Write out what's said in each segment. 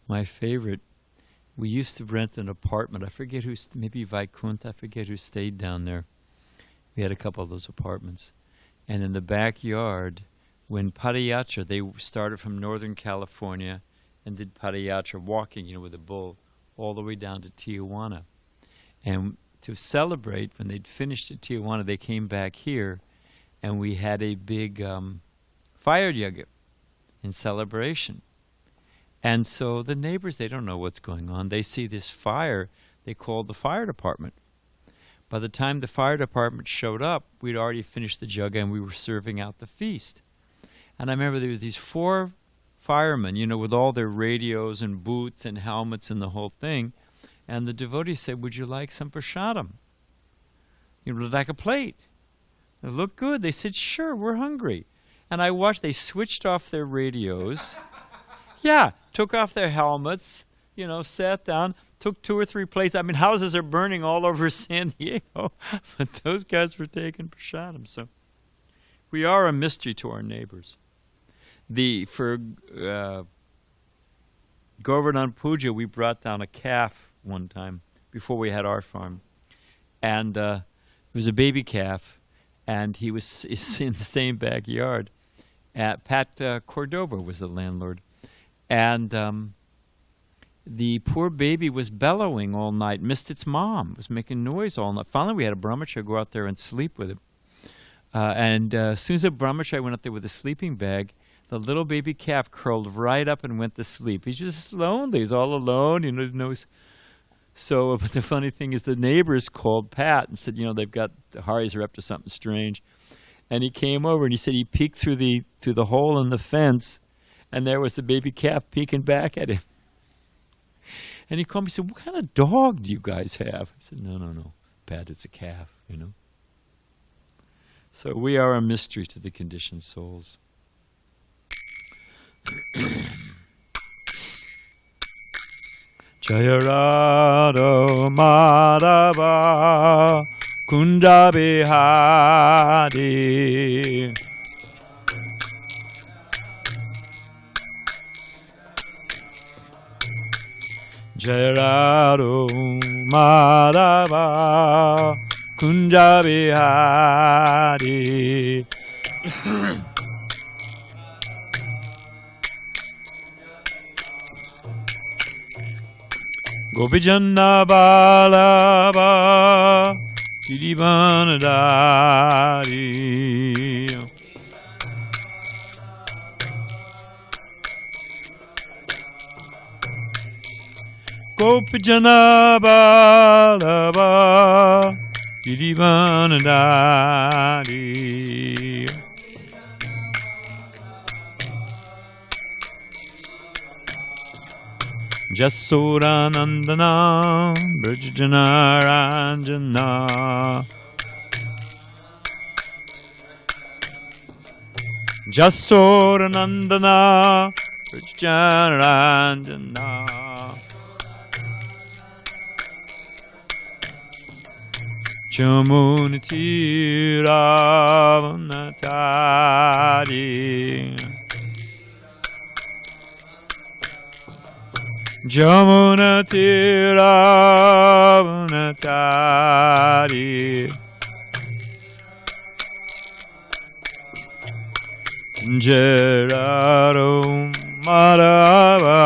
my favorite, we used to rent an apartment. I forget who, maybe Vaikuntha, I forget who stayed down there. We had a couple of those apartments. And in the backyard, when Padayatra, they started from Northern California and did Padayatra walking, with a bull, all the way down to Tijuana. And to celebrate, when they'd finished at Tijuana, they came back here, and we had a big fire yagya in celebration. And so the neighbors, they don't know what's going on. They see this fire. They called the fire department. By the time the fire department showed up, we'd already finished the yagya and we were serving out the feast. And I remember there were these 4 firemen, with all their radios and boots and helmets and the whole thing. And the devotee said, "Would you like some prasadam? Like a plate." It looked good. They said, "Sure, we're hungry." And I watched, they switched off their radios. Yeah, took off their helmets, sat down, took 2 or 3 plates. I mean, houses are burning all over SanDiego, but those guys were taking prasadam. So we are a mystery to our neighbors. For Govardhan Puja, we brought down a calf one time before we had our farm. And it was a baby calf, and he was in the same backyard. Pat Cordova was the landlord. And the poor baby was bellowing all night, missed its mom, was making noise all night. Finally, we had a brahmachari go out there and sleep with him. And as soon as the brahmachari went up there with a sleeping bag, the little baby calf curled right up and went to sleep. He's just lonely. He's all alone, So, but the funny thing is the neighbors called Pat and said, they've got, the Haris are up to something strange. And he came over and he said he peeked through the hole in the fence, and there was the baby calf peeking back at him. And he called me and said, "What kind of dog do you guys have?" I said, No, Pat, it's a calf, So we are a mystery to the conditioned souls. Jaya Radha Madhava Kunda Bihari Jaya Radha Madhava Kunda Bihari Gopijanna Balava Girivanadari Gopijanna Balava Girivanadari Jasodanandana Brajanaranjana Jasodanandana Brajanaranjana Jamunatiravanatari Jamunatiravanatari Jerarum Madhava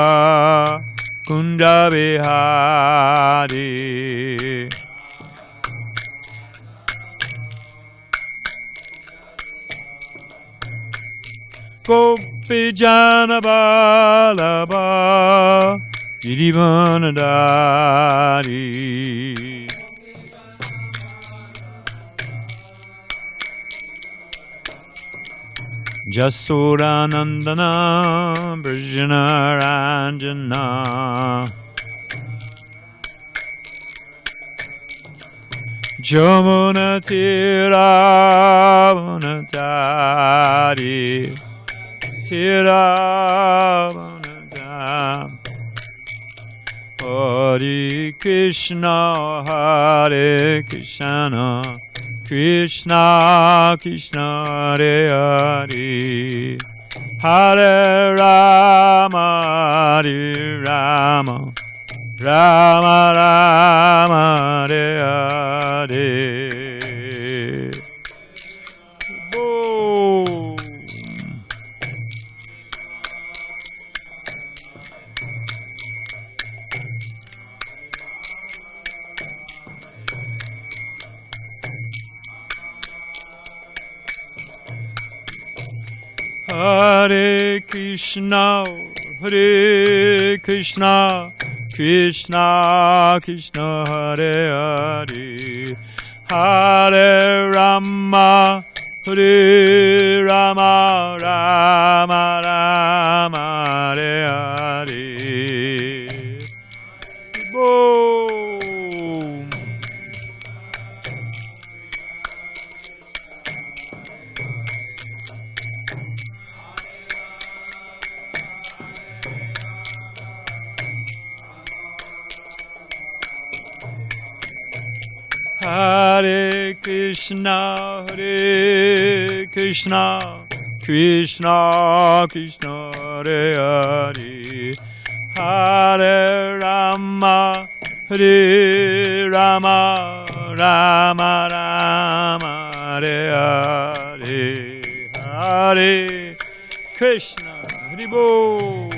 Kunda Bihari Gopijana Balaba Girivanadari Jasodanandana Brajanaranjana Jamunatiravanatari Tiravanatari Hare Krishna, Hare Krishna, Krishna Krishna Hare Hare, Hare Rama, Hare Rama, Rama Rama, Hare Hare. Boom. Hare Krishna, Hare Krishna, Krishna Krishna, Hare Hare, Hare Rama, Hare Rama, Rama Rama, Hare Hare. Boom. Hare Krishna, Hare Krishna, Krishna Krishna, Hare Hare, Hare Rama, Hare Rama, Rama Rama, Hare Hare, Hare Krishna, Hare Bol.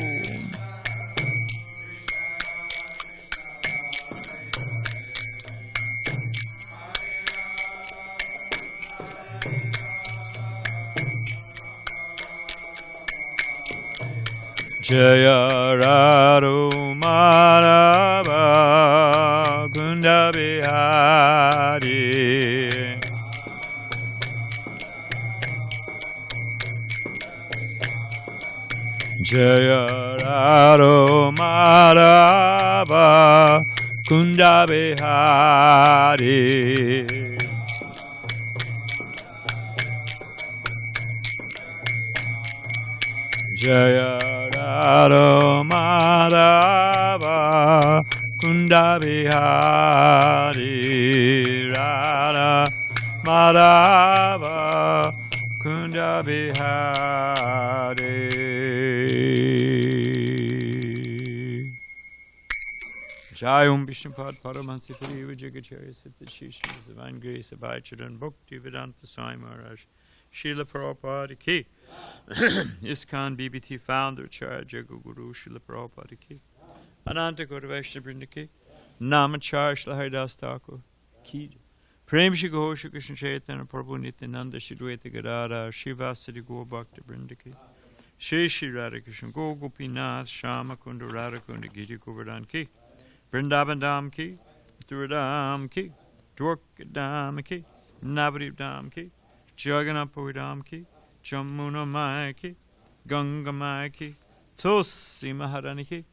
Jaya Radha Madhava Kunda Bihari. Jaya Radha Madhava Kunda Bihari. Jaya Radha Madhava Kunda Bihari, Radha Madhava Kunda Bihari. Jai Om Vishnupad Paramahansa Puri Vijayacharya Siddha Shishma Divine Grace of Bhaktivinoda Bhaktivedanta Swami Maharaj Srila Prabhupada Ki. ISKCON BBT founder Charya Guru Srila Prabhupada Ki. Ananta Gaura Vaishnava Vrinda Ki. Namacharya Srila Haridas Thakur Ki. Prem Shri Gaur Shri Krishna Chaitanya Prabhu Nityananda Shri Dvaita Gadadhar Srivasadi Gaur Bhakta Vrinda Ki. Shri Shri Radha Krishna Gaur Gopinath Shama Kunda Radha Kunda Giri Govardhan Ki. Vrindavan Dham Ki. Thuradam Ki. Dwarkadam Ki. Navadip Dham Ki. Jagannath Puri Dham Ki. Jamuna Maya Ki, Ganga Maya Ki, Tulsi Maharani Ki,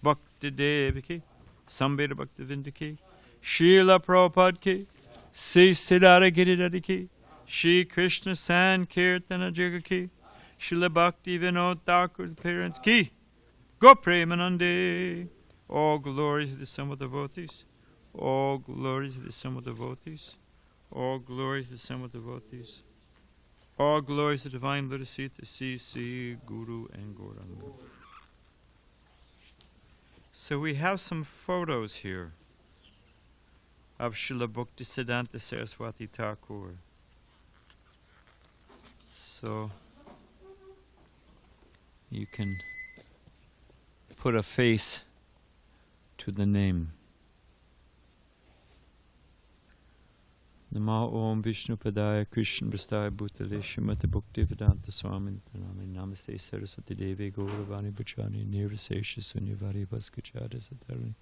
Bhakti Devi Ki, Sambheda Bhaktivinoda Ki, Srila Prabhupada Ki, Sri Siddhara Giridhara Ki, Shri Krishna Sankirtana Jaga Ki, Srila Bhaktivinoda Thakura parents Ki, Go Premanande. All glory to the sum of devotees, all glory to the sum of devotees, all glory to the sum of devotees. All glories to Divine Literacy, to CC, Guru, and Gauranga. So we have some photos here of Srila Bhaktisiddhanta Saraswati Thakur. So you can put a face to the name. Namo Om Vishnu Padaya Krishna Prastaya Bhutale Srimati Bhaktivedanta Swami Nami Namaste Saraswati Devi Gauravani Bachani Nirvasesha Sunyavari Vaskachara Satarani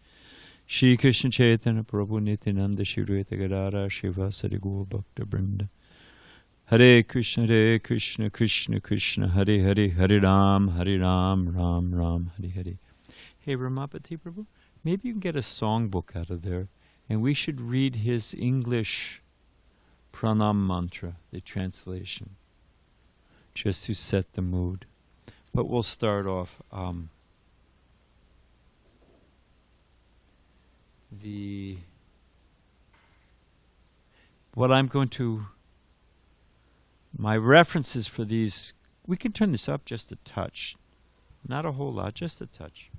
Shri Krishna Chaitanya Prabhu Nityananda Shri Dvaita Gadadhar Srivasadi Gaur Bhakta Vrinda. Hare Krishna Krishna Krishna Hare Hare Hare Ram Ram Ram Hare Hare. Hey Ramapati Prabhu, maybe you can get a songbook out of there and we should read his English pranam mantra, the translation, just to set the mood. But we'll start off. My references for these We can turn this up just a touch. Not a whole lot, just a touch.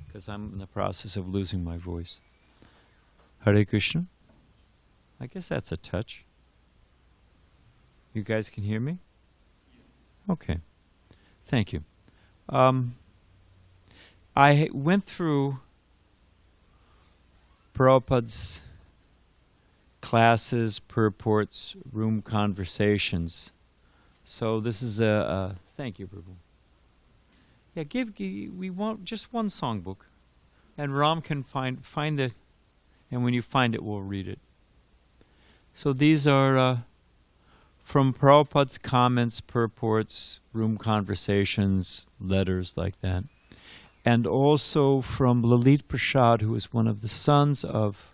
Because I'm in the process of losing my voice. Hare Krishna. I guess that's a touch. You guys can hear me? Okay. Thank you. I went through Prabhupada's classes, purports, room conversations. So this is a thank you, Prabhu. Yeah, we want just one songbook, and Ram can find it, and when you find it, we'll read it. So these are from Prabhupada's comments, purports, room conversations, letters like that, and also from Lalit Prasad, who is one of the sons of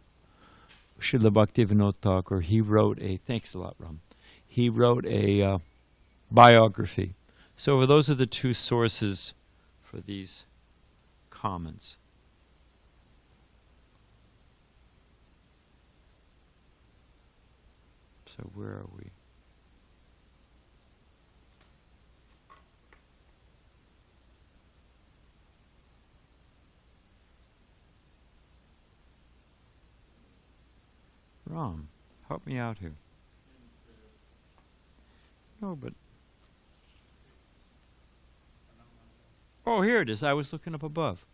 Srila Bhaktivinoda Thakura. He wrote thanks a lot, Ram. He wrote a biography. So those are the two sources for these comments. So where are we? Ram, help me out here. No, but... Oh, here it is. I was looking up above.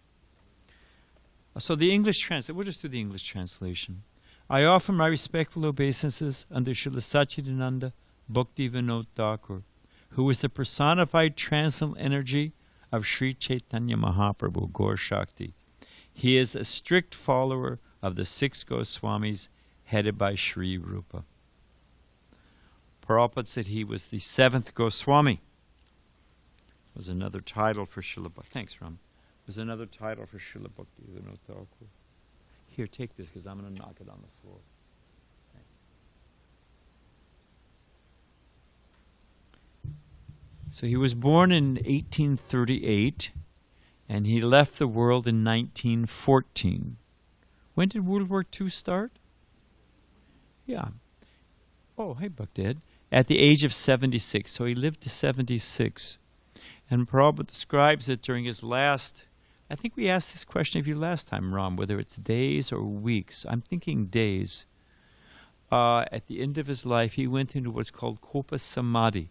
So the English translation, we'll just do the English translation. I offer my respectful obeisances unto Srila Satchidananda Bhaktivinoda Thakura, who is the personified transcendental energy of Sri Chaitanya Mahaprabhu, Gaur Shakti. He is a strict follower of the 6 Goswamis headed by Sri Rupa. Prabhupada said he was the 7th Goswami. Was another title for Srila Bhakti. Thanks, Ram. Was another title for Srila Bhaktivinoda Thakura. Here, take this because I'm going to knock it on the floor. Thanks. So he was born in 1838 and he left the world in 1914. When did World War II start? Yeah. Oh, hey, Bhakti. At the age of 76. So he lived to 76. And Prabhupada describes that during his last, I think we asked this question of you last time, Ram, whether it's days or weeks. I'm thinking days. At the end of his life, he went into what's called Kopa Samadhi.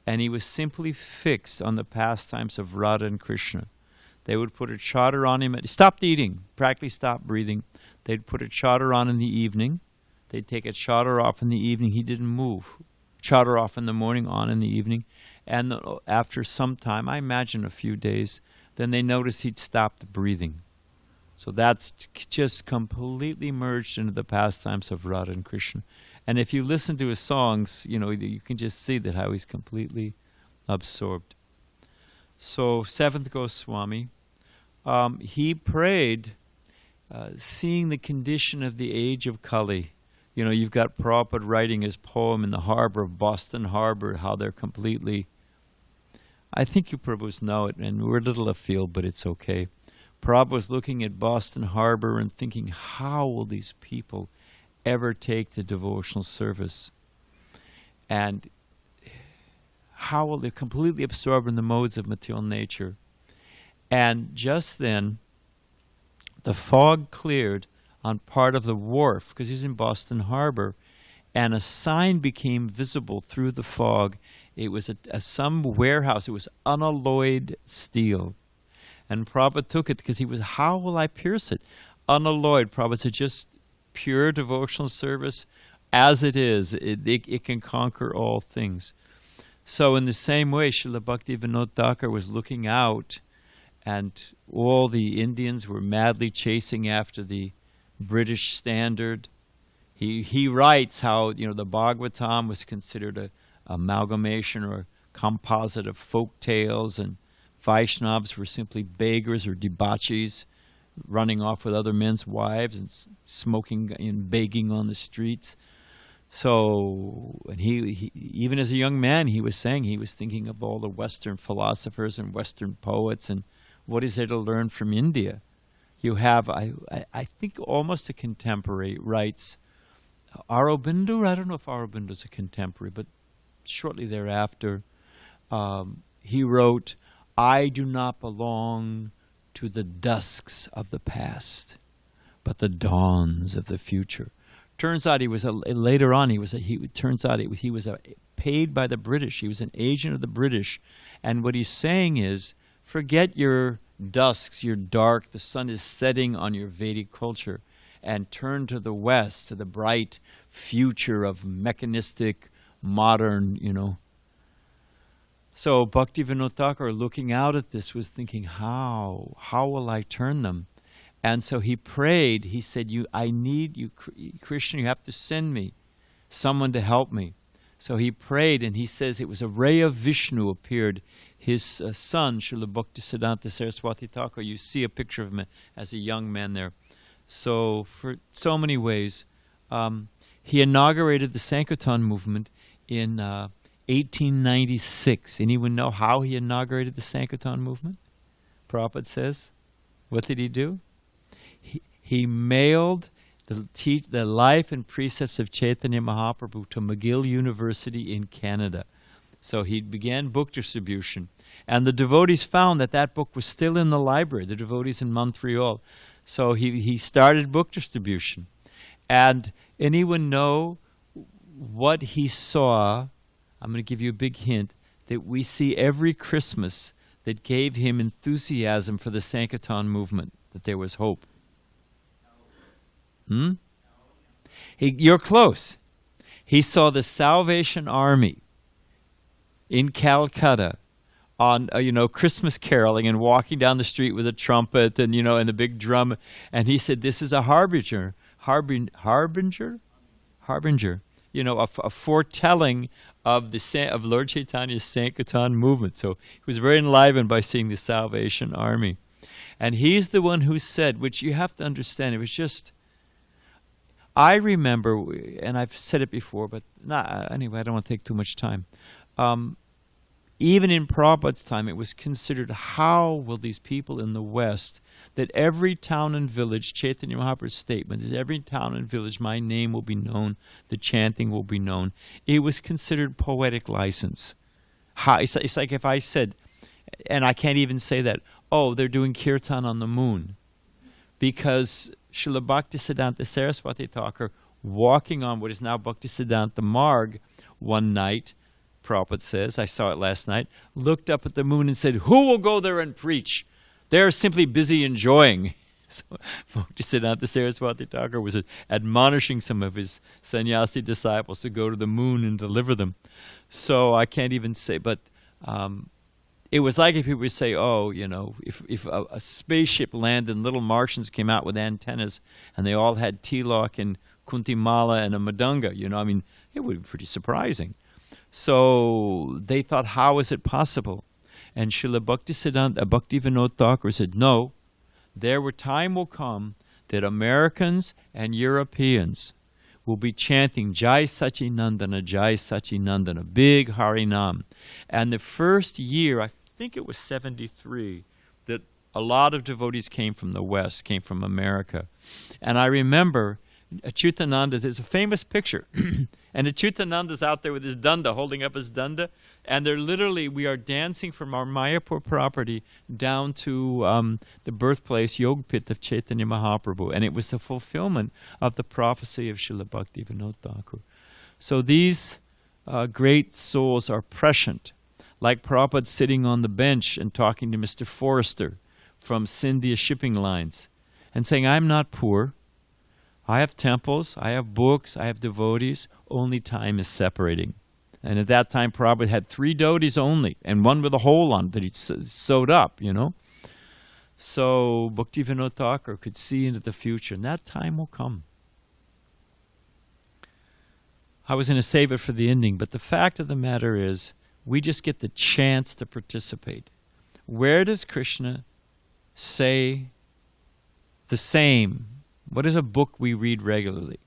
And he was simply fixed on the pastimes of Radha and Krishna. They would put a chadar on him. He stopped eating, practically stopped breathing. They'd put a chadar on in the evening. They'd take a chadar off in the evening. He didn't move. Chadar off in the morning, on in the evening. And after some time, I imagine a few days, then they noticed he'd stopped breathing. So that's just completely merged into the pastimes of Radha and Krishna. And if you listen to his songs, you can just see that how he's completely absorbed. So 7th Goswami, he prayed, seeing the condition of the age of Kali. You've got Prabhupada writing his poem in the harbor of Boston Harbor, how they're completely... I think you Prabhus know it, and we're a little afield, but it's okay. Prabhupada was looking at Boston Harbor and thinking, how will these people ever take the devotional service? And how will they completely absorb in the modes of material nature? And just then, the fog cleared on part of the wharf, because he's in Boston Harbor, and a sign became visible through the fog. It was some warehouse. It was unalloyed steel. And Prabhupada took it because he was, how will I pierce it? Unalloyed. Prabhupada said, just pure devotional service as it is. It can conquer all things. So in the same way, Srila Bhaktivinoda Thakura was looking out, and all the Indians were madly chasing after the British standard. He writes how the Bhagavatam was considered a amalgamation or composite of folk tales, and Vaishnavas were simply beggars or debauchees running off with other men's wives and smoking and begging on the streets. So, and he even as a young man, he was saying he was thinking of all the Western philosophers and Western poets and what is there to learn from India. You have, I think, almost a contemporary writes, Aurobindo. I don't know if Aurobindo's a contemporary, but shortly thereafter, he wrote, "I do not belong to the dusks of the past, but the dawns of the future." Turns out he was later on. Turns out he was paid by the British. He was an agent of the British, and what he's saying is, forget your dusks, your dark. The sun is setting on your Vedic culture, and turn to the West, to the bright future of mechanistic, modern, So Bhaktivinoda Thakura, looking out at this, was thinking, how will I turn them? And so he prayed. He said, I need you, Krishna, you have to send me someone to help me. So he prayed, and he says it was a ray of Vishnu appeared. His son, Srila Bhaktisiddhanta Saraswati Thakur, you see a picture of him as a young man there. So for so many ways, he inaugurated the Sankirtan movement in 1896. Anyone know how he inaugurated the Sankirtan movement? Prabhupada says, what did he do? He mailed the life and precepts of Chaitanya Mahaprabhu to McGill University in Canada. So he began book distribution. And the devotees found that book was still in the library, the devotees in Montreal. So he started book distribution. And anyone know what he saw? I'm going to give you a big hint that we see every Christmas that gave him enthusiasm for the Sankirtan movement, that there was hope. You're close. He saw the Salvation Army in Calcutta on Christmas caroling and walking down the street with a trumpet and and the big drum, and he said this is a harbinger, a foretelling of Lord Chaitanya's Sankirtan movement. So he was very enlivened by seeing the Salvation Army, and he's the one who said, which you have to understand, it was just. I remember, and I've said it before, but anyway, I don't want to take too much time. Even in Prabhupada's time, it was considered, how will these people in the West, that every town and village, Chaitanya Mahaprabhu's statement is, every town and village, my name will be known, the chanting will be known. It was considered poetic license. It's like if I said, and I can't even say that, they're doing kirtan on the moon. Because Srila Bhaktisiddhanta Saraswati Thakur, walking on what is now Bhaktisiddhanta Marg, one night, Prabhupada says, I saw it last night, looked up at the moon and said, who will go there and preach? They're simply busy enjoying. So Bhaktisiddhanta Saraswati Thakur was admonishing some of his sannyasi disciples to go to the moon and deliver them. So I can't even say, but it was like if he would say, if a spaceship landed and little Martians came out with antennas and they all had tilak and kuntimala and a madanga, it would be pretty surprising. So they thought, how is it possible? And Srila Bhaktivinoda Thakura said, no, time will come that Americans and Europeans will be chanting Jai Sachinandana, big Harinam. And the first year, I think it was 73, that a lot of devotees came from the West, came from America. And I remember Achyutananda, there's a famous picture, and Achyutananda's out there with his danda, holding up his danda, and we are dancing from our Mayapur property down to the birthplace, Yogpit of Chaitanya Mahaprabhu, and it was the fulfillment of the prophecy of Srila Bhaktivinoda Thakura. So these great souls are prescient, like Prabhupada sitting on the bench and talking to Mr. Forrester from Scindia Shipping Lines and saying, I'm not poor. I have temples, I have books, I have devotees, only time is separating. And at that time, Prabhupada had 3 devotees only, and one with a hole on that he sewed up, So Bhaktivinoda Thakura could see into the future, and that time will come. I was going to save it for the ending, but the fact of the matter is, we just get the chance to participate. Where does Krishna say the same? What is a book we read regularly?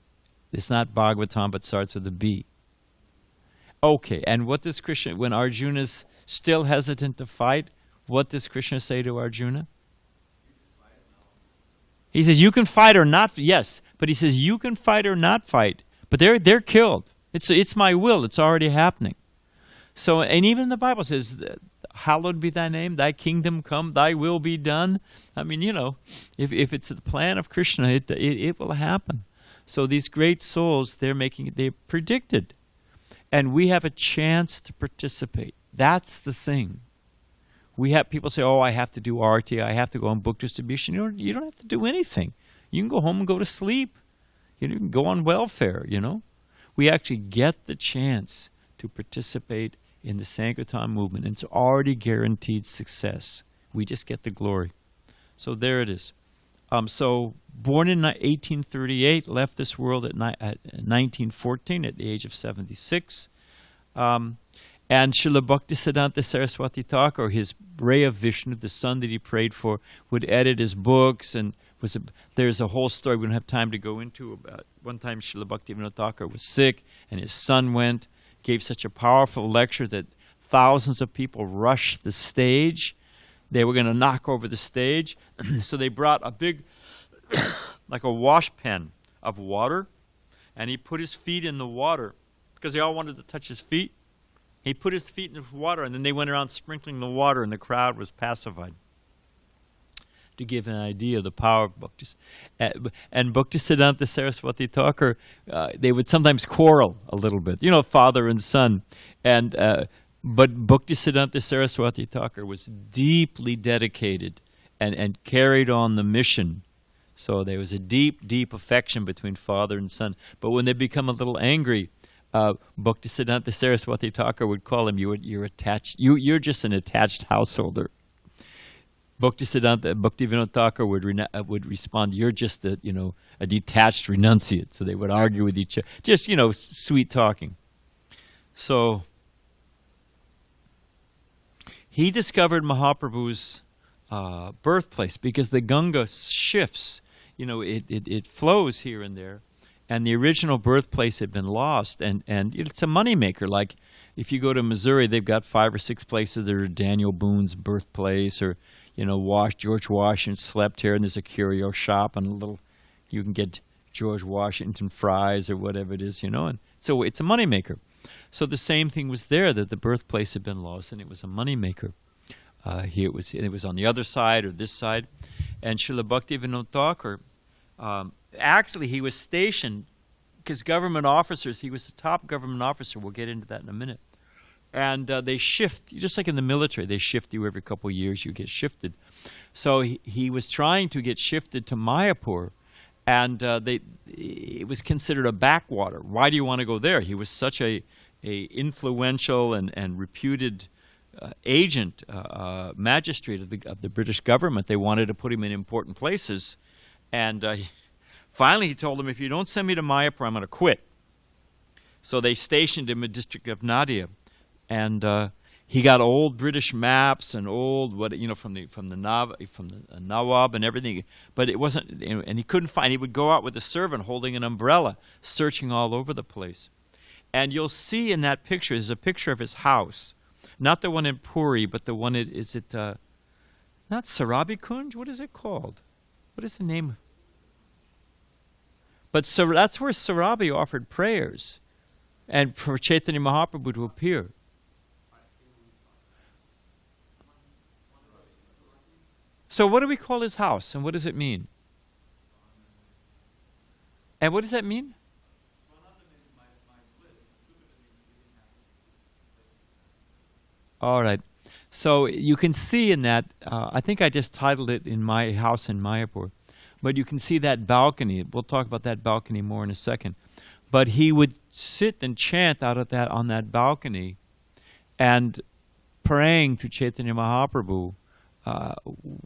It's not Bhagavatam, but starts with a B. Okay, and what does Krishna, when Arjuna's still hesitant to fight, what does Krishna say to Arjuna? He says, you can fight or not, yes, but he says, you can fight or not fight, but they're killed. It's my will, it's already happening. So, and even the Bible says, hallowed be thy name, thy kingdom come, thy will be done. I mean, if it's the plan of Krishna, it will happen. So these great souls, they predicted. And we have a chance to participate. That's the thing. We have people say, oh, I have to do arti, I have to go on book distribution. You don't have to do anything. You can go home and go to sleep. You can go on welfare, We actually get the chance to participate in the Sankirtan movement. And it's already guaranteed success. We just get the glory. So there it is. So born in 1838, left this world at 1914 at the age of 76. And Srila Bhaktisiddhanta Saraswati Thakur, his ray of Vishnu, the son that he prayed for, would edit his books. And there's a whole story we don't have time to go into about one time Srila Bhaktivinoda Thakura was sick and his son went, gave such a powerful lecture that thousands of people rushed the stage. They were going to knock over the stage. So they brought a big, like a wash pen of water, and he put his feet in the water because they all wanted to touch his feet. He put his feet in the water, and then they went around sprinkling the water, and the crowd was pacified. To give an idea of the power of Bhakti. And Bhaktisiddhanta Saraswati Thakur, they would sometimes quarrel a little bit, father and son. But Bhaktisiddhanta Saraswati Thakur was deeply dedicated and carried on the mission. So there was a deep, deep affection between father and son. But when they become a little angry, Bhaktisiddhanta Saraswati Thakur would call him, you're attached. You're just an attached householder. Bhaktivinoda Thakura would respond, you're just a detached renunciate. So they would argue with each other. Just, sweet talking. So he discovered Mahaprabhu's birthplace because the Ganga shifts. It flows here and there. And the original birthplace had been lost. And it's a moneymaker. Like if you go to Missouri, they've got 5 or 6 places. There's Daniel Boone's birthplace, or George Washington slept here, and there's a curio shop, and you can get George Washington fries or whatever it is, and so it's a moneymaker. So the same thing was there, that the birthplace had been lost, and it was a moneymaker. Here it was on the other side or this side, and Srila Bhaktivinoda Thakur, actually he was stationed because government officers. He was the top government officer. We'll get into that in a minute. And they shift, just like in the military, they shift you every couple of years, you get shifted. So he was trying to get shifted to Mayapur, and it was considered a backwater. Why do you want to go there? He was such a influential and reputed agent, magistrate of the British government. They wanted to put him in important places. And finally he told them, if you don't send me to Mayapur, I'm going to quit. So they stationed him in the district of Nadia. And he got old British maps and old from the Nawab and everything, but it wasn't. And he couldn't find. He would go out with a servant holding an umbrella, searching all over the place. And you'll see in that picture is a picture of his house, not the one in Puri, but the one not Sarabi Kunj? What is it called? What is the name? But that's where Sarabi offered prayers, and for Chaitanya Mahaprabhu to appear. So what do we call his house, and what does it mean? And what does that mean? All right. So you can see in that, I think I just titled it In My House in Mayapur, but you can see that balcony. We'll talk about that balcony more in a second. But he would sit and chant out of that on that balcony and praying to Chaitanya Mahaprabhu,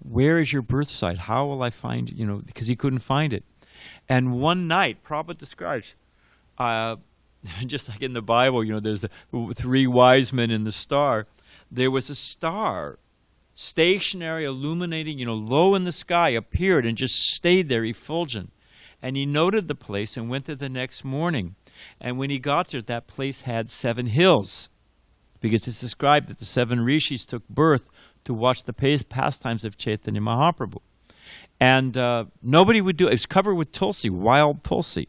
where is your birth site? How will I find, because he couldn't find it. And one night, Prabhupada describes, just like in the Bible, there's the 3 wise men in the star. There was a star, stationary, illuminating, low in the sky, appeared and just stayed there effulgent. And he noted the place and went there the next morning. And when he got there, that place had 7 hills, because it's described that the 7 rishis took birth to watch the pastimes of Chaitanya Mahaprabhu. And nobody would do it. It was covered with tulsi, wild tulsi.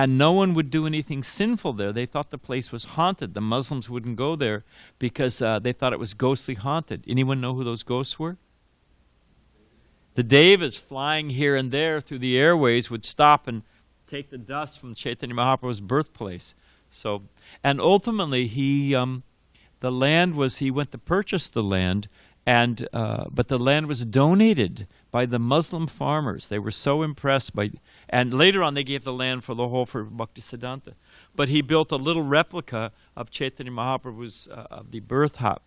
And no one would do anything sinful there. They thought the place was haunted. The Muslims wouldn't go there because they thought it was ghostly haunted. Anyone know who those ghosts were? The devas flying here and there through the airways would stop and take the dust from Chaitanya Mahaprabhu's birthplace. So, and ultimately he went to purchase the land, and but the land was donated by the Muslim farmers. They were so impressed by, and later on they gave the land for Bhaktisiddhanta. But he built a little replica of Chaitanya Mahaprabhu's the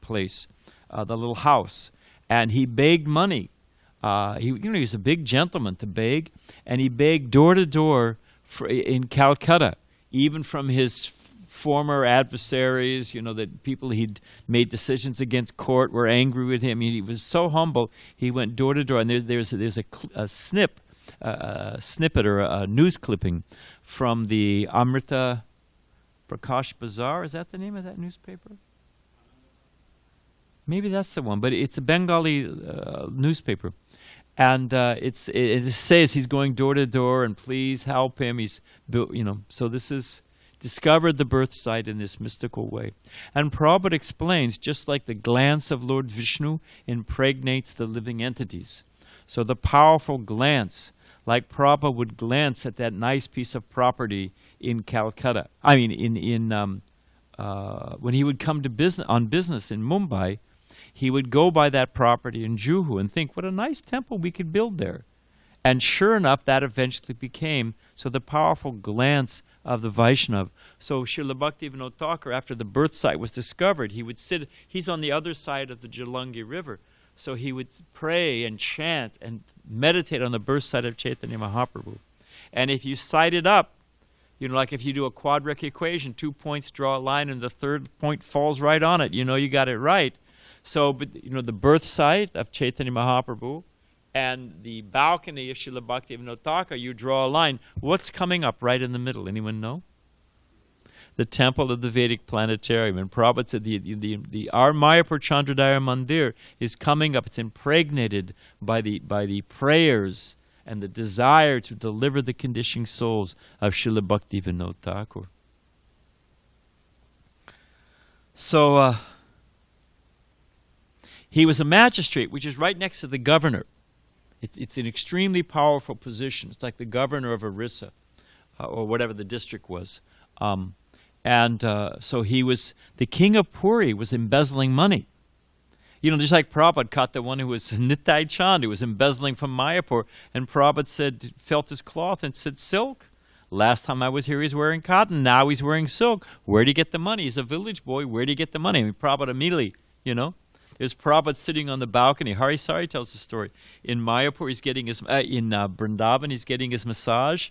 place, the little house, and he begged money. He was a big gentleman to beg, and he begged door to door in Calcutta, even from his former adversaries, that people he'd made decisions against court were angry with him. He was so humble. He went door to door, and there's a snippet or a news clipping from the Amrita Prakash Bazaar. Is that the name of that newspaper? Maybe that's the one, but it's a Bengali newspaper. And it says he's going door to door and please help him. He's built, so this is discovered the birth site in this mystical way. And Prabhupada explains, just like the glance of Lord Vishnu impregnates the living entities. So the powerful glance, like Prabhupada would glance at that nice piece of property in Calcutta. I mean, when he would come to business in Mumbai, he would go by that property in Juhu and think, what a nice temple we could build there. And sure enough, that eventually became the powerful glance of the Vaishnava. So Srila Bhaktivinoda Thakura, after the birth site was discovered, he would sit, he's on the other side of the Jalangi River, so he would pray and chant and meditate on the birth site of Chaitanya Mahaprabhu. And if you cite it up, like if you do a quadratic equation, 2 points draw a line and the third point falls right on it, you got it right. So, but, the birth site of Chaitanya Mahaprabhu and the balcony of Srila Bhaktivinoda Thakura, you draw a line. What's coming up right in the middle? Anyone know? The temple of the Vedic planetarium. And Prabhupada said our Mayapur Chandrodaya Mandir is coming up. It's impregnated by the prayers and the desire to deliver the conditioning souls of Srila Bhaktivinoda Thakura. So, he was a magistrate, which is right next to the governor. It's an extremely powerful position. It's like the governor of Orissa, or whatever the district was. So he was, the king of Puri was embezzling money. Just like Prabhupada caught the one who was Nitai Chand, who was embezzling from Mayapur, and Prabhupada felt his cloth and said, silk. Last time I was here, he's wearing cotton. Now he's wearing silk. Where'd he get the money? He's a village boy. Where'd he get the money? Prabhupada immediately, There's Prabhupada sitting on the balcony. Hari Sari tells the story. In Mayapur, he's getting his, in Vrindavan, he's getting his massage.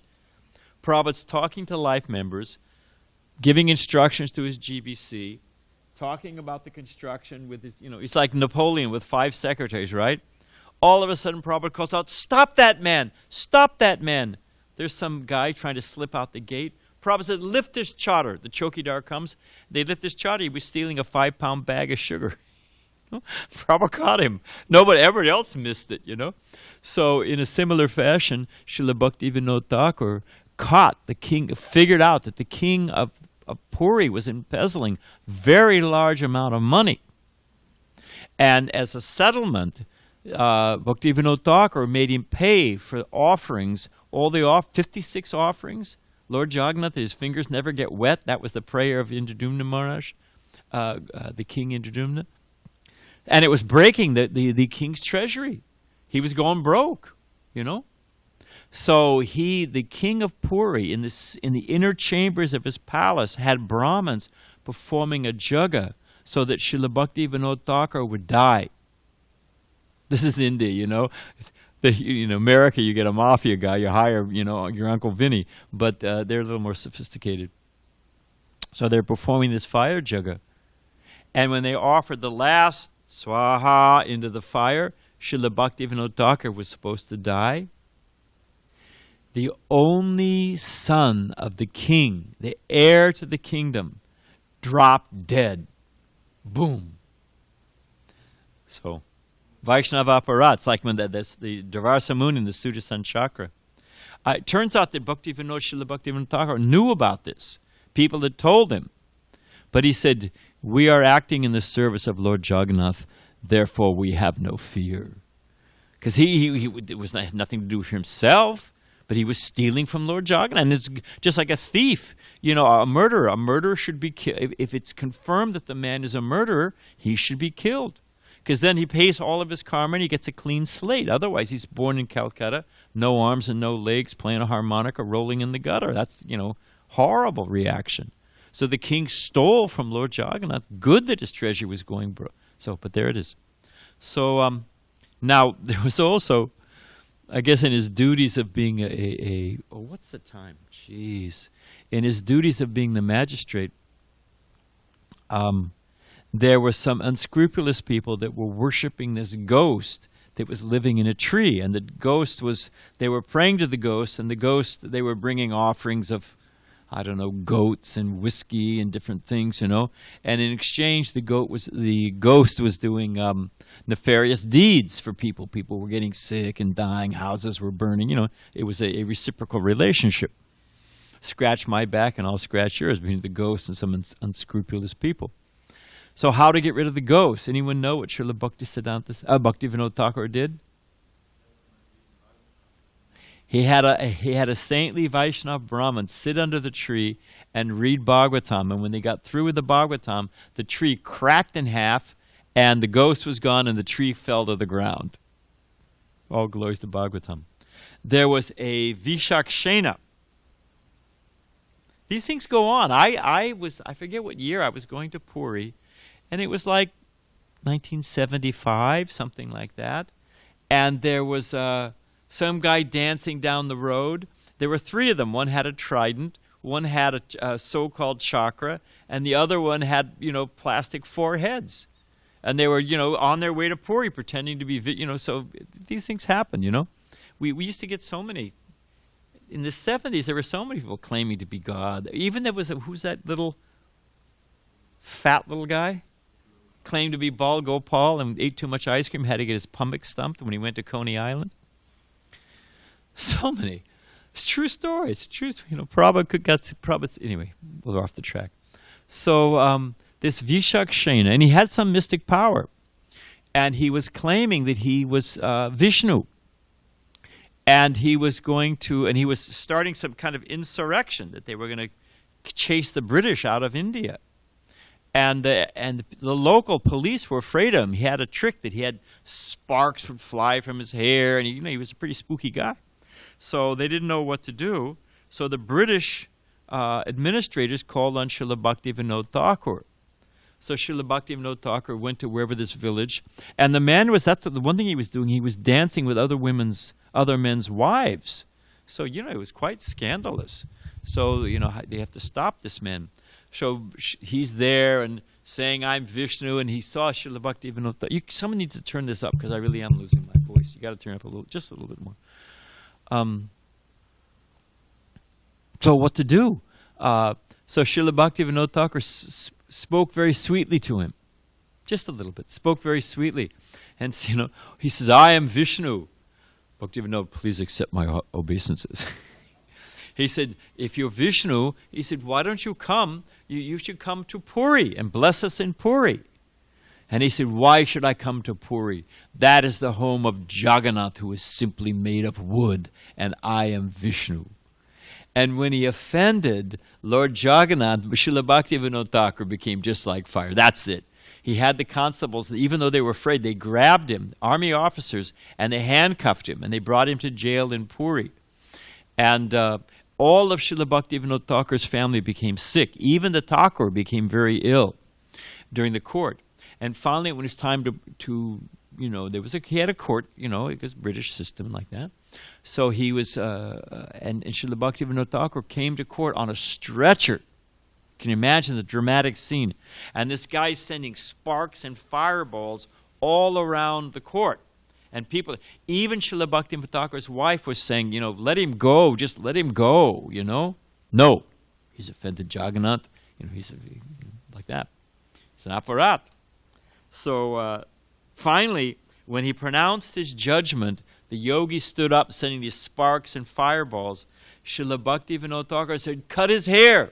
Prabhupada's talking to life members, giving instructions to his GBC, talking about the construction with his, he's like Napoleon with 5 secretaries, right? All of a sudden, Prabhupada calls out, stop that man! Stop that man! There's some guy trying to slip out the gate. Prabhupada said, lift this chadar. The chokidar comes. They lift this chadar. He was stealing a 5-pound bag of sugar. Prabhupada caught him. Nobody, everybody else missed it, So in a similar fashion, Srila Bhaktivinoda Thakura caught the king, figured out that the king of Puri was embezzling very large amount of money. And as a settlement, Bhaktivinoda Thakura made him pay for offerings, 56 offerings. Lord Jagannath, his fingers never get wet. That was the prayer of Indradumna Maharaj, the king Indradumna. And it was breaking the king's treasury. He was going broke, So the king of Puri, in the inner chambers of his palace, had Brahmins performing a jaga so that Srila Bhaktivinoda Thakura would die. This is India, America, you get a mafia guy, you hire, your Uncle Vinny, but they're a little more sophisticated. So they're performing this fire jaga. And when they offered the last swaha into the fire, Srila Bhaktivinoda Thakura was supposed to die. The only son of the king, the heir to the kingdom, dropped dead. Boom. So, Vaishnava Aparat, it's like when the Dvarsa Muni in the Sudarshan Chakra. It turns out that Srila Bhaktivinoda Thakura knew about this. People had told him. But he said, we are acting in the service of Lord Jagannath, therefore we have no fear. Because it was had nothing to do with himself, but he was stealing from Lord Jagannath. And it's just like a thief, a murderer. A murderer should be killed. If it's confirmed that the man is a murderer, he should be killed. Because then he pays all of his karma and he gets a clean slate. Otherwise, he's born in Calcutta, no arms and no legs, playing a harmonica, rolling in the gutter. That's, horrible reaction. So the king stole from Lord Jagannath. Good that his treasure was going broke. But there it is. So now there was also, I guess, in his duties of being what's the time? Jeez. In his duties of being the magistrate, there were some unscrupulous people that were worshiping this ghost that was living in a tree. And the ghost they were praying to the ghost, and the ghost, they were bringing offerings of, I don't know, goats and whiskey and different things, And in exchange, the ghost was doing nefarious deeds for people. People were getting sick and dying. Houses were burning. It was a reciprocal relationship. Scratch my back and I'll scratch yours between the ghost and some unscrupulous people. So how to get rid of the ghost? Anyone know what Srila Bhaktivinoda Thakura did? He had a saintly Vaishnava Brahmin sit under the tree and read Bhagavatam. And when they got through with the Bhagavatam, the tree cracked in half, and the ghost was gone, and the tree fell to the ground. All glories to Bhagavatam. There was a Vishakshena. These things go on. I forget what year I was going to Puri, and it was like 1975, something like that. And there was some guy dancing down the road. There were three of them. One had a trident, one had a so-called chakra, and the other one had, plastic foreheads. And they were, on their way to Puri pretending to be, so these things happen, We used to get so many. In the 70s, there were so many people claiming to be God. Even there was who's that little fat little guy? Claimed to be Bal Gopal and ate too much ice cream, had to get his stomach stumped when he went to Coney Island. So many. It's true story. It's true. Prabhupada, anyway, we're off the track. So this Vishakshena, and he had some mystic power. And he was claiming that he was Vishnu. And he was starting some kind of insurrection, that they were going to chase the British out of India. And the local police were afraid of him. He had a trick that he had sparks would fly from his hair, and he was a pretty spooky guy. So they didn't know what to do. So the British administrators called on Srila Bhaktivinoda Thakura. So Srila Bhaktivinoda Thakura went to wherever this village, and the man that's the one thing he was doing. He was dancing with other men's wives. So it was quite scandalous. So they have to stop this man. So he's there and saying, I'm Vishnu, and he saw Srila Bhaktivinoda Thakura. Someone needs to turn this up because I really am losing my voice. You got to turn it up just a little bit more. So what to do? So Srila Bhaktivinoda Thakura spoke very sweetly to him, just a little bit. Spoke very sweetly, and he says, "I am Vishnu." Bhaktivinoda, please accept my obeisances. He said, "If you're Vishnu," he said, "why don't you come? You should come to Puri and bless us in Puri." And he said, "Why should I come to Puri? That is the home of Jagannath, who is simply made of wood, and I am Vishnu." And when he offended Lord Jagannath, Srila Bhaktivinoda Thakura became just like fire. That's it. He had the constables, even though they were afraid, they grabbed him, army officers, and they handcuffed him, and they brought him to jail in Puri. And all of Srila Bhaktivinoda Thakura's family became sick. Even the Thakur became very ill during the court. And finally, when it was time to he had a court, it was British system like that. So he was, and Srila Bhaktivinoda Thakura came to court on a stretcher. Can you imagine the dramatic scene? And this guy's sending sparks and fireballs all around the court. And people, even Srila Bhaktivinoda Thakura's wife was saying, let him go, just let him go, No, he's offended Jagannath, he's like that. It's an aparat. So finally, when he pronounced his judgment, The yogi stood up, sending these sparks and fireballs. Srila Bhaktivinoda Thakura said, cut his hair.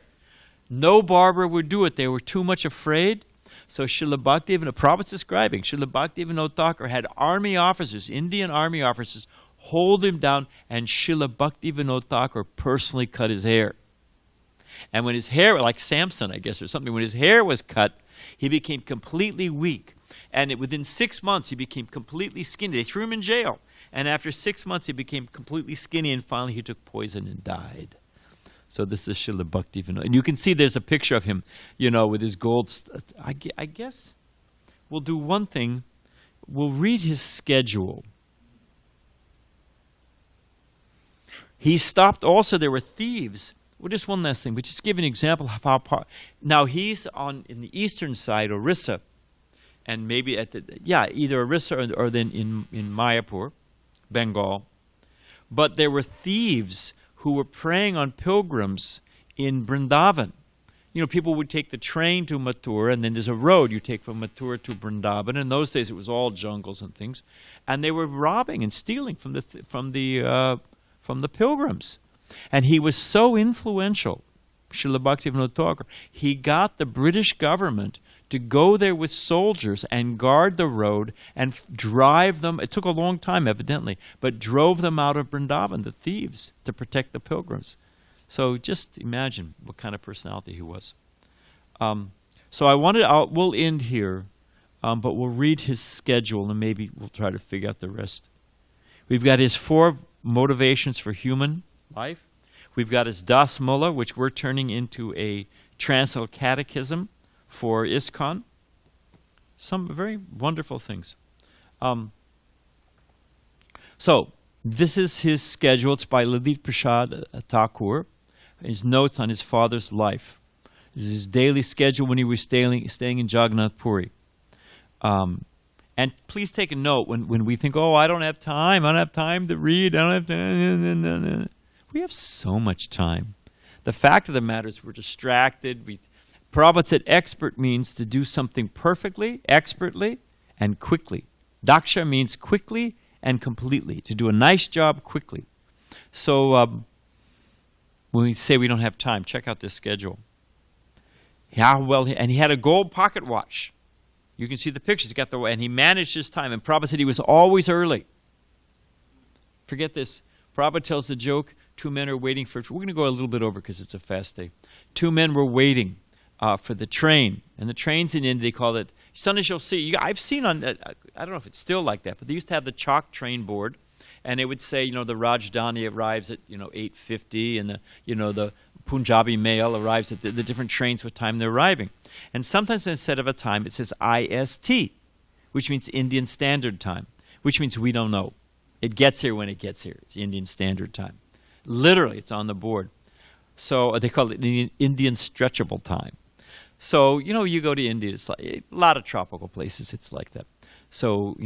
No barber would do it. They were too much afraid. So Srila Bhaktivinoda, Prabhupada's describing, Srila Bhaktivinoda Thakura had army officers, Indian army officers, hold him down, and Srila Bhaktivinoda Thakura personally cut his hair. And when his hair, like Samson, I guess, or something, when his hair was cut, he became completely weak. And within 6 months, he became completely skinny. They threw him in jail. And after 6 months, he became completely skinny, and finally he took poison and died. So this is Srila Bhaktivinoda. And you can see there's a picture of him, with his gold. I guess we'll do one thing. We'll read his schedule. He stopped also, there were thieves. Well, just one last thing, but just give an example of how now he's in the eastern side, Orissa, and maybe either Orissa or then in Mayapur, Bengal. But there were thieves who were preying on pilgrims in Vrindavan. People would take the train to Mathura, and then there's a road you take from Mathura to Vrindavan. In those days, it was all jungles and things, and they were robbing and stealing from the pilgrims. And he was so influential, Srila Bhaktivinoda Thakura, he got the British government to go there with soldiers and guard the road and drive them. It took a long time, evidently, but drove them out of Vrindavan, the thieves, to protect the pilgrims. So just imagine what kind of personality he was. So we'll end here, but we'll read his schedule and maybe we'll try to figure out the rest. We've got his 4 motivations for human life. We've got his Das Mullah, which we're turning into a Transcendental Catechism for ISKCON. Some very wonderful things. So this is his schedule. It's by Lalit Prasad Thakur. His notes on his father's life. This is his daily schedule when he was staying in Jagannath Puri. And please take a note when we think, I don't have time to read, I don't have time. We have so much time. The fact of the matter is we're distracted. Prabhupada said expert means to do something perfectly, expertly, and quickly. Daksha means quickly and completely, to do a nice job quickly. So when we say we don't have time, check out this schedule. And he had a gold pocket watch. You can see the pictures. And he managed his time. And Prabhupada said he was always early. Forget this. Prabhupada tells the joke. 2 men are waiting for. We're going to go a little bit over because it's a fast day. 2 men were waiting for the train, and the trains in India, they call it. Son, as you'll see, I've seen on. I don't know if it's still like that, but they used to have the chalk train board, and it would say, the Rajdhani arrives at 8:50, and the Punjabi mail arrives at the different trains what time they're arriving, and sometimes instead of a time it says IST, which means Indian Standard Time, which means we don't know. It gets here when it gets here. It's Indian Standard Time. Literally, it's on the board. So they call it the Indian Stretchable Time. So, you go to India, it's like a lot of tropical places, it's like that. So,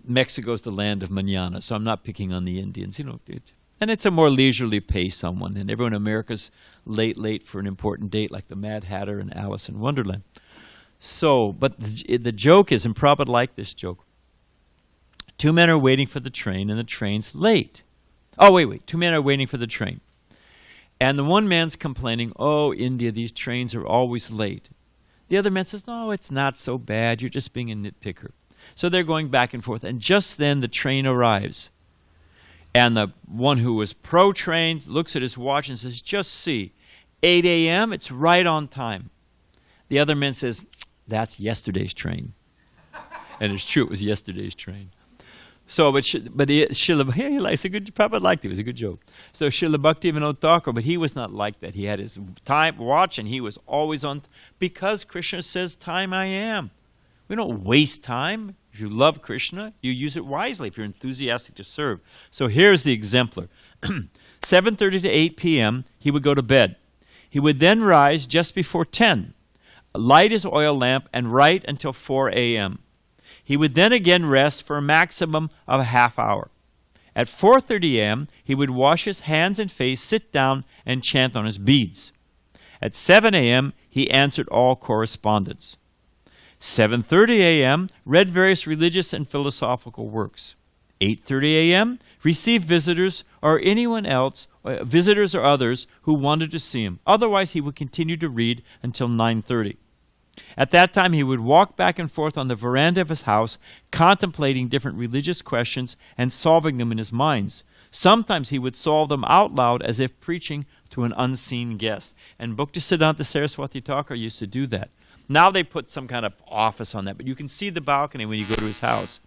Mexico's the land of mañana, so I'm not picking on the Indians, and it's a more leisurely pace someone, and everyone in America's late for an important date, like the Mad Hatter and Alice in Wonderland. So, but the joke is, and Prabhupada liked this joke, 2 men are waiting for the train, and the train's late. Oh, wait. 2 men are waiting for the train. And the one man's complaining, India, these trains are always late. The other man says, no, it's not so bad. You're just being a nitpicker. So they're going back and forth. And just then the train arrives. And the one who was pro-train looks at his watch and says, just see, 8 a.m., it's right on time. The other man says, that's yesterday's train. And it's true, it was yesterday's train. So, Prabhupada liked it. It was a good joke. So, Srila Bhaktivinoda Thakura, but he was not like that. He had his time watch, and he was always on, because Krishna says, time I am. We don't waste time. If you love Krishna, you use it wisely if you're enthusiastic to serve. So, here's the exemplar. 7:30 to 8 p.m., he would go to bed. He would then rise just before 10, light his oil lamp, and write until 4 a.m. He would then again rest for a maximum of a half hour. At 4:30 a.m., he would wash his hands and face, sit down, and chant on his beads. At 7 a.m., he answered all correspondence. 7:30 a.m., read various religious and philosophical works. 8:30 a.m., receive visitors or anyone else, visitors or others who wanted to see him. Otherwise, he would continue to read until 9:30. At that time, he would walk back and forth on the veranda of his house, contemplating different religious questions and solving them in his mind. Sometimes he would solve them out loud as if preaching to an unseen guest. And Bhaktisiddhanta Saraswati Thakur used to do that. Now they put some kind of office on that, but you can see the balcony when you go to his house.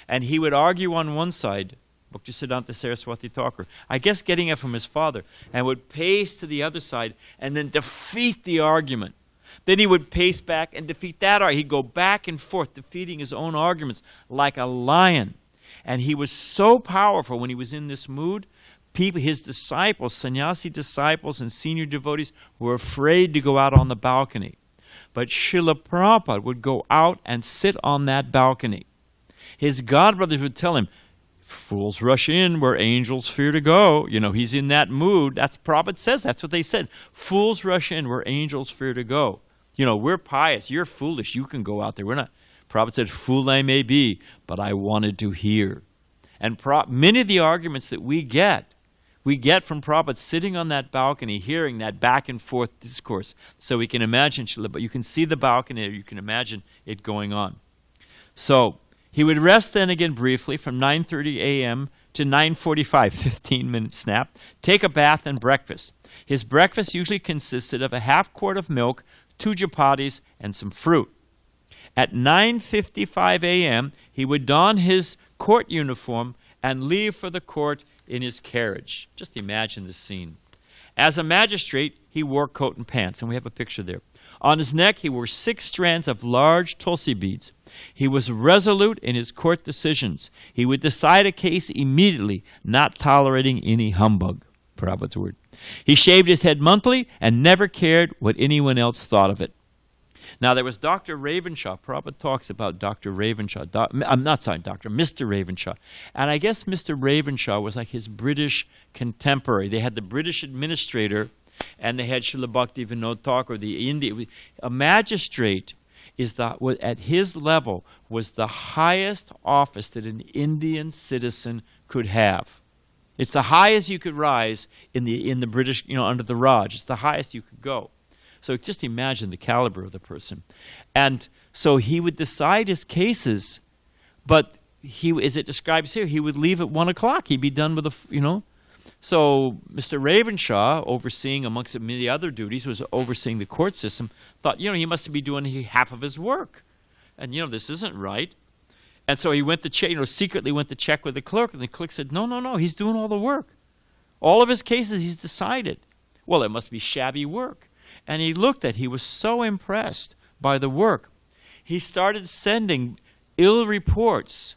And he would argue on one side, Bhaktisiddhanta Saraswati Thakur, I guess getting it from his father, and would pace to the other side and then defeat the argument. Then he would pace back and defeat that argument. He'd go back and forth, defeating his own arguments like a lion. And he was so powerful when he was in this mood. People, his disciples, sannyasi disciples and senior devotees, were afraid to go out on the balcony. But Srila Prabhupada would go out and sit on that balcony. His godbrothers would tell him, fools rush in where angels fear to go. You know, he's in that mood. That's Prabhupada says. That's what they said. Fools rush in where angels fear to go. You know, we're pious. You're foolish. You can go out there. We're not. Prabhupada said, fool I may be, but I wanted to hear. And many of the arguments that we get from Prabhupada sitting on that balcony, hearing that back and forth discourse. So we can imagine, but you can see the balcony, you can imagine it going on. So he would rest then again briefly from 9:30 a.m. to 9:45, 15-minute nap, take a bath and breakfast. His breakfast usually consisted of a half quart of milk, 2 chapatis, and some fruit. At 9:55 a.m., he would don his court uniform and leave for the court in his carriage. Just imagine the scene. As a magistrate, he wore coat and pants, and we have a picture there. On his neck, he wore 6 strands of large tulsi beads. He was resolute in his court decisions. He would decide a case immediately, not tolerating any humbug. Prabhupada's word. He shaved his head monthly and never cared what anyone else thought of it. Now, there was Dr. Ravenshaw. Prabhupada talks about Dr. Ravenshaw. Mr. Ravenshaw. And I guess Mr. Ravenshaw was like his British contemporary. They had the British administrator, and they had Srila Bhaktivinoda Thakura, the Indian. A magistrate at his level was the highest office that an Indian citizen could have. It's the highest you could rise in the British, under the Raj. It's the highest you could go. So just imagine the caliber of the person. And so he would decide his cases, but as it describes here, he would leave at 1 o'clock. He'd be done with So Mr. Ravenshaw, overseeing amongst many other duties, was overseeing the court system, thought, he must be doing half of his work. And, this isn't right. And so he went to check, secretly went to check with the clerk, and the clerk said, no, he's doing all the work. All of his cases he's decided. Well, it must be shabby work. And he was so impressed by the work. He started sending ill reports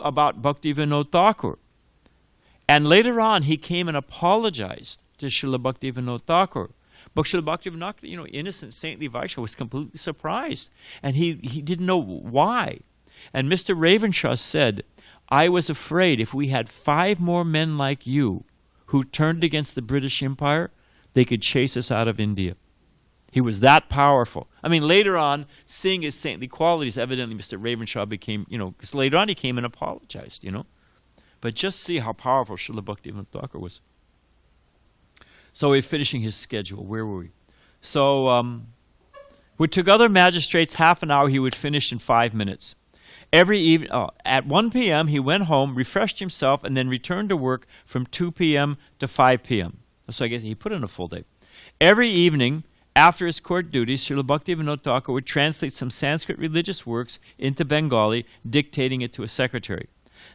about Bhaktivinoda Thakura. And later on, he came and apologized to Srila Bhaktivinoda Thakura. But Srila Bhaktivinoda, innocent, saintly Vaishnava, was completely surprised. And he didn't know why. And Mr. Ravenshaw said, I was afraid if we had 5 more men like you who turned against the British Empire, they could chase us out of India. He was that powerful. I mean, later on, seeing his saintly qualities, evidently Mr. Ravenshaw became, because later on he came and apologized, But just see how powerful Srila Bhaktivinoda Thakura was. So we're finishing his schedule. Where were we? So we took other magistrates half an hour. He would finish in 5 minutes. Every evening, at 1 p.m., he went home, refreshed himself, and then returned to work from 2 p.m. to 5 p.m. So I guess he put in a full day. Every evening, after his court duties, Srila Bhaktivinoda Thakura would translate some Sanskrit religious works into Bengali, dictating it to a secretary.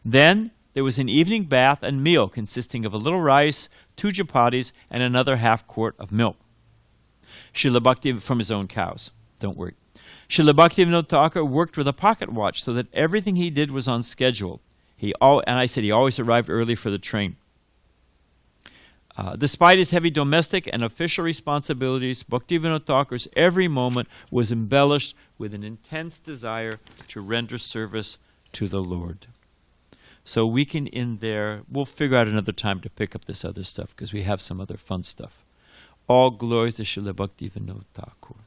Then there was an evening bath and meal consisting of a little rice, 2 chapatis, and another half quart of milk. Srila Bhakti from his own cows. Don't worry. Srila Bhaktivinoda Thakura worked with a pocket watch so that everything he did was on schedule. He always arrived early for the train. Despite his heavy domestic and official responsibilities, Bhaktivinoda Thakura's every moment was embellished with an intense desire to render service to the Lord. So we can end there. We'll figure out another time to pick up this other stuff because we have some other fun stuff. All glory to Srila Bhaktivinoda Thakura.